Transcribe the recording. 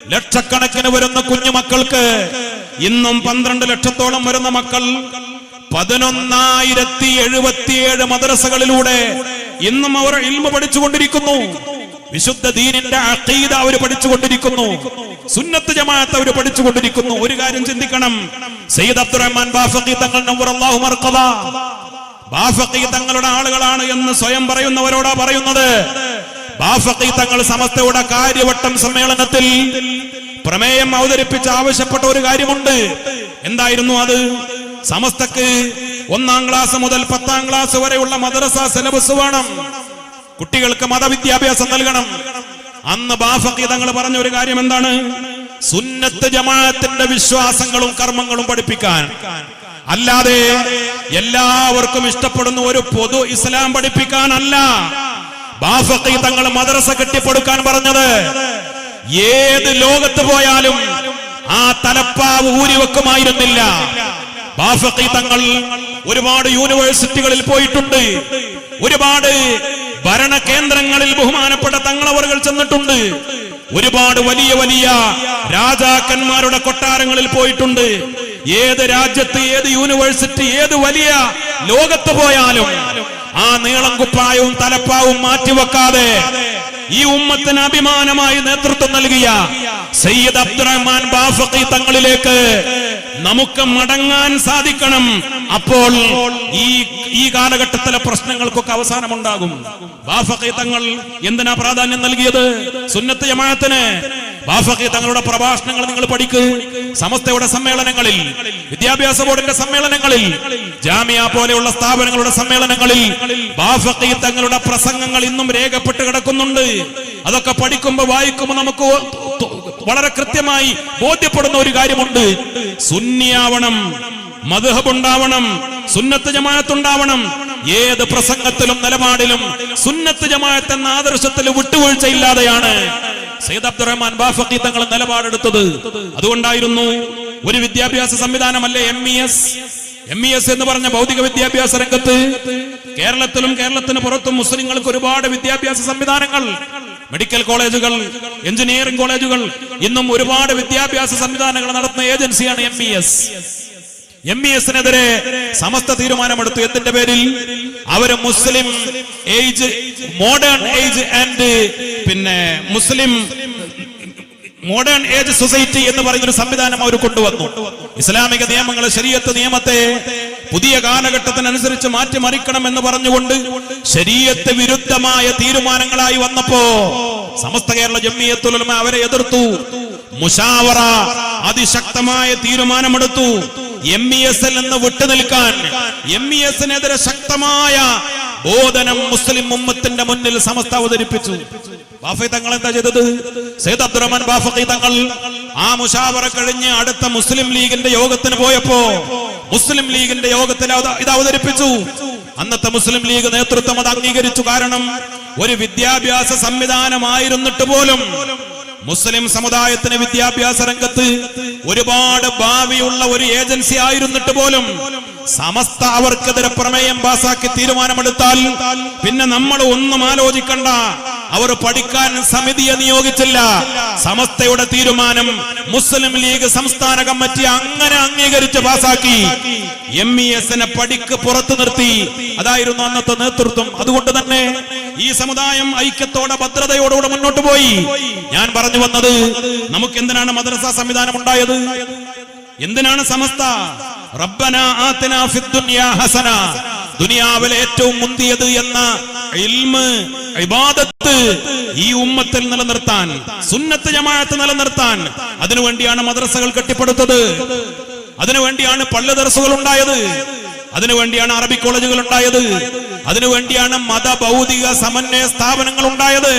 ലക്ഷക്കണക്കിന് വരുന്ന കുഞ്ഞുമക്കൾക്ക് ഇന്നും 12 ലക്ഷത്തോളം വരുന്ന മക്കൾ 11,077 മദ്രസകളിലൂടെ ഇന്നും അവർ ഇൽമു പഠിച്ചുകൊണ്ടിരിക്കുന്നു. വിശുദ്ധ ദീനിന്റെ അഖീദ അവർ പഠിച്ചുകൊണ്ടിരിക്കുന്നു. സുന്നത്ത് ജമാഅത്ത് അവർ പഠിച്ചുകൊണ്ടിരിക്കുന്നു. ഒരു കാര്യം ചിന്തിക്കണം, സയ്യിദ് അബ്ദുറഹ്മാൻ ബാഫഖി തങ്ങൾ നവ്വറല്ലാഹു മർഖദ ബാഫഖി തങ്ങളുടെ ആളുകളാണ് എന്ന് സ്വയം പറയുന്നവരോടാ പറയുന്നത്. ബാഫഖി തങ്ങൾ സമസ്തയുടെ കാര്യവട്ടം സമ്മേളനത്തിൽ പ്രമേയം അവതരിപ്പിച്ച് ആവശ്യപ്പെട്ട ഒരു കാര്യമുണ്ട്. എന്തായിരുന്നു അത്? സമസ്തക്ക് 1-ാം ക്ലാസ് മുതൽ 10-ാം ക്ലാസ് വരെയുള്ള മദ്രസ സിലബസ് വേണം, കുട്ടികൾക്ക് മതവിദ്യാഭ്യാസം നൽകണം. അന്ന് ബാഫഖി തങ്ങൾ പറഞ്ഞ ഒരു കാര്യം എന്താണ്? സുന്നത്ത് ജമാഅത്തിന്റെ വിശ്വാസങ്ങളും കർമ്മങ്ങളും പഠിപ്പിക്കാൻ, അല്ലാതെ എല്ലാവർക്കും ഇഷ്ടപ്പെടുന്ന ഒരു പൊതു ഇസ്ലാം പഠിപ്പിക്കാനല്ല ബാഫഖി തങ്ങൾ മദ്രസ കെട്ടിപ്പടുക്കാൻ പറഞ്ഞത്. ഏത് ലോകത്ത് പോയാലും ആ തലപ്പാവ് ഊരിവെക്കുമായിരുന്നില്ല. ബാഫഖി തങ്ങൾ ഒരുപാട് യൂണിവേഴ്സിറ്റികളിൽ പോയിട്ടുണ്ട്, ഒരുപാട് ഭരണ കേന്ദ്രങ്ങളിൽ ബഹുമാനപ്പെട്ട തങ്ങളവറുകൾ ചെന്നിട്ടുണ്ട്, ഒരുപാട് വലിയ വലിയ രാജാക്കന്മാരുടെ കൊട്ടാരങ്ങളിൽ പോയിട്ടുണ്ട്. ഏത് രാജ്യത്ത്, ഏത് യൂണിവേഴ്സിറ്റി, ഏത് വലിയ ലോകത്ത് പോയാലും ആ നീളം കുപ്പായവും തലപ്പാവും മാറ്റിവെക്കാതെ ഈ ഉമ്മത്തിന് അഭിമാനമായി നേതൃത്വം നൽകിയ സയ്യിദ് അബ്ദുറഹ്മാൻ ബാഫഖി തങ്ങളിലേക്ക് നമുക്ക് മടങ്ങാൻ സാധിക്കണം. അപ്പോൾ ഈ കാലഘട്ടത്തിലെ പ്രശ്നങ്ങൾക്കൊക്കെ അവസാനമുണ്ടാകും. ബാഫഖി തങ്ങൾ എന്തിനാ പ്രാധാന്യം നൽകിയത്? സുന്നത്ത് ജമാഅത്തിന്. ബാഫഖി തങ്ങളുടെ പ്രഭാഷണങ്ങൾ നിങ്ങൾ പഠിക്കൂ. സമസ്തയുടെ സമ്മേളനങ്ങളിൽ, വിദ്യാഭ്യാസ ബോർഡിന്റെ സമ്മേളനങ്ങളിൽ, ജാമിയ പോലെയുള്ള സ്ഥാപനങ്ങളുടെ സമ്മേളനങ്ങളിൽ ബാഫഖി തങ്ങളുടെ പ്രസംഗങ്ങൾ ഇന്നും രേഖപ്പെട്ട് കിടക്കുന്നുണ്ട്. അതൊക്കെ പഠിക്കുമ്പോൾ വായിക്കുമ്പോൾ നമുക്ക് വളരെ കൃത്യമായി ബോധ്യപ്പെടുന്ന ഒരു കാര്യമുണ്ട്. സുന്നിയാവണം, മദ്ഹബ് ഉണ്ടാവണം, സുന്നത്ത് ജമാഅത്ത് ഉണ്ടാവണം. ഏത് പ്രസംഗത്തിലും നിലപാടിലും സുന്നത്ത് ജമാഅത്ത് എന്ന ആദർശത്തിൽ വിട്ടുവീഴ്ചയില്ലാതെയാണ് സയ്യിദ് അബ്ദുറഹ്മാൻ ബാഫഖി തങ്ങൾ നിലപാടെടുത്തത്. അതുകൊണ്ടായിരുന്നു ഒരു വിദ്യാഭ്യാസ സംവിധാനമല്ലേ MES എന്ന് പറഞ്ഞ ഭൗതിക വിദ്യാഭ്യാസ രംഗത്ത് കേരളത്തിലും കേരളത്തിന് പുറത്തും മുസ്ലിങ്ങൾക്ക് ഒരുപാട് വിദ്യാഭ്യാസ സംവിധാനങ്ങൾ, മെഡിക്കൽ കോളേജുകൾ, എഞ്ചിനീയറിംഗ് കോളേജുകൾ, ഇന്നും ഒരുപാട് വിദ്യാഭ്യാസ സംവിധാനങ്ങൾ നടത്തുന്ന ഏജൻസിയാണ് MES-നെതിരെ സമസ്ത തീരുമാനമെടുത്തു. എന്തിന്റെ പേരിൽ? അവര് Muslim age, modern age and Muslim modern age society എന്ന് പറയുന്ന ഒരു സംവിധാനം അവർ കൊണ്ടുവന്നു. ഇസ്ലാമിക നിയമങ്ങൾ, ശരീഅത്ത് നിയമത്തെ പുതിയ കാലഘട്ടത്തിനനുസരിച്ച് മാറ്റിമറിക്കണം എന്ന് പറഞ്ഞുകൊണ്ട് ശരീഅത്ത് വിരുദ്ധമായ തീരുമാനങ്ങളായി വന്നപ്പോ സമസ്ത കേരള ജംഇയ്യത്തുൽ ഉലമ അവരെ എതിർത്തു. മുശാവറ അതിശക്തമായ തീരുമാനമെടുത്തു. MES-ൽ നിന്ന് വിട്ടുനിൽക്കാൻ, MES-നെതിരെ ശക്തമായ ബോധനം മുസ്ലിം ഉമ്മത്തിന്റെ മുന്നിൽ സമസ്ത അവതരിപ്പിച്ചു. ബാഫഖി തങ്ങൾ എന്താ ചെയ്തത്? സയ്യിദ് അബ്ദുറഹ്മാൻ ബാഫഖി തങ്ങൾ ആ മുശാവറ കഴിഞ്ഞ് അടുത്ത മുസ്ലിം ലീഗിന്റെ യോഗത്തിന് പോയപ്പോ മുസ്ലിം ലീഗിന്റെ യോഗത്തിൽ ഇത് അവതരിപ്പിച്ചു. അന്നത്തെ മുസ്ലിം ലീഗ് നേതൃത്വം അത് അംഗീകരിച്ചു. കാരണം ഒരു വിദ്യാഭ്യാസ സംവിധാനമായിരുന്നിട്ട് പോലും മുസ്ലിം സമുദായത്തിന് വിദ്യാഭ്യാസ രംഗത്ത് ഒരുപാട് ഭാവിയുള്ള ഒരു ഏജൻസി ആയിരുന്നിട്ട് പോലും സമസ്ത അവർക്കെതിരെ പ്രമേയം പാസാക്കി തീരുമാനമെടുത്താൽ പിന്നെ നമ്മൾ ഒന്നും ആലോചിക്കണ്ട. അവർ പഠിക്കാൻ സമിതിയെ നിയോഗിച്ചില്ല. സമസ്തയുടെ തീരുമാനം മുസ്ലിം ലീഗ് സംസ്ഥാന കമ്മിറ്റി അങ്ങനെ അംഗീകരിച്ച് പാസാക്കി. MES-നെ പഠിക്ക് പുറത്തു നിർത്തി. അതായിരുന്നു അന്നത്തെ നേതൃത്വം. അതുകൊണ്ട് തന്നെ ഈ സമുദായം ഐക്യത്തോടെ, ഭദ്രതയോടുകൂടെ മുന്നോട്ട് പോയി. ഞാൻ പറഞ്ഞു വന്നത്, നമുക്ക് എന്തിനാണ് മദ്രസ സംവിധാനം ഉണ്ടായത്? എന്തിനാണ് സമസ്ത? റബ്ബനാ ആതിനാ ഫിദ്ദുനിയാ ഹസന, ദുനിയാവിലെ ഏറ്റവും മുന്തിയത് എന്ന ഇൽമ്, ഇബാദത്ത് ഈ ഉമ്മത്തിൽ നിലനിർത്താൻ, സുന്നത്ത് ജമാഅത്ത് നിലനിർത്താൻ, അതിനുവേണ്ടിയാണ് മദ്രസകൾ കെട്ടിപ്പടുത്തത്. അതിനുവേണ്ടിയാണ് പള്ളി ദർസുകൾ ഉണ്ടായത്. അതിനുവേണ്ടിയാണ് അറബി കോളേജുകൾ ഉണ്ടായത്. അതിനുവേണ്ടിയാണ് മത ഭൗതിക സമന്വയ സ്ഥാപനങ്ങൾ ഉണ്ടായത്.